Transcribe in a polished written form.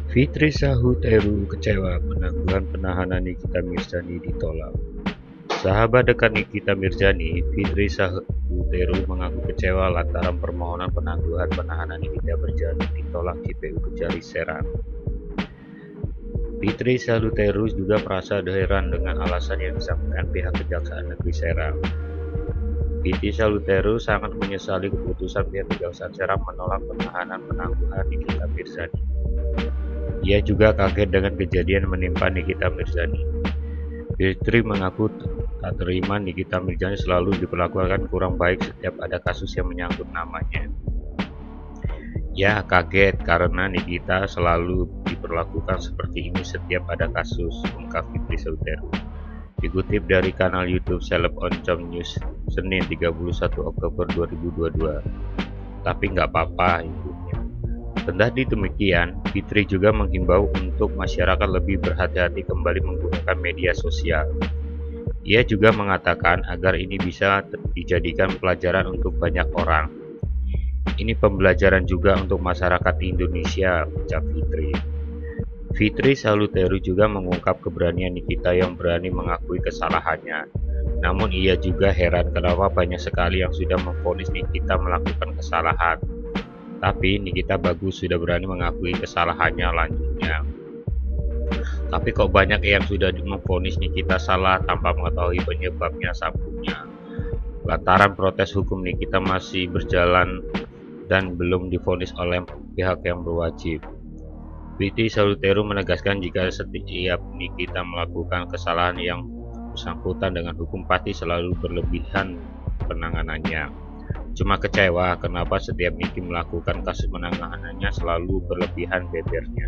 Fitri Sahuteru kecewa penangguhan penahanan Nikita Mirzani ditolak. Sahabat dekat Nikita Mirzani, Fitri Sahuteru mengaku kecewa lantaran permohonan penangguhan penahanan Nikita Mirzani ditolak JPU Kejari Serang. Fitri Sahuteru juga merasa heran dengan alasan yang disampaikan pihak Kejaksaan Negeri Serang. Fitri Sahuteru sangat menyesali keputusan pihak Kejaksaan Serang menolak penangguhan Nikita Mirzani. Ia juga kaget dengan kejadian menimpa Nikita Mirzani. Fitri mengaku tak terima Nikita Mirzani selalu diperlakukan kurang baik setiap ada kasus yang menyangkut namanya. Ia kaget karena Nikita selalu diperlakukan seperti ini setiap ada kasus, ungkap Fitri Sahuteru. Dikutip dari kanal YouTube Seleb Oncom News, Senin 31 Oktober 2022. Tapi nggak apa-apa, ibunya. Kendati demikian, Fitri juga menghimbau untuk masyarakat lebih berhati-hati kembali menggunakan media sosial. Ia juga mengatakan agar ini bisa dijadikan pelajaran untuk banyak orang. Ini pembelajaran juga untuk masyarakat Indonesia, ucap Fitri. Fitri Sahuteru juga mengungkap keberanian Nikita yang berani mengakui kesalahannya. Namun ia juga heran kenapa banyak sekali yang sudah memvonis Nikita melakukan kesalahan. Tapi Nikita bagus sudah berani mengakui kesalahannya, lanjutnya. Tapi kok banyak yang sudah memvonis Nikita salah tanpa mengetahui penyebabnya, sambungnya. Lantaran protes hukum Nikita masih berjalan dan belum divonis oleh pihak yang berwajib. Fitri Sahuteru menegaskan jika setiap Nikita melakukan kesalahan yang bersangkutan dengan hukum pasti selalu berlebihan penanganannya. Cuma kecewa kenapa setiap Niki melakukan kasus penanganannya selalu berlebihan, bebernya.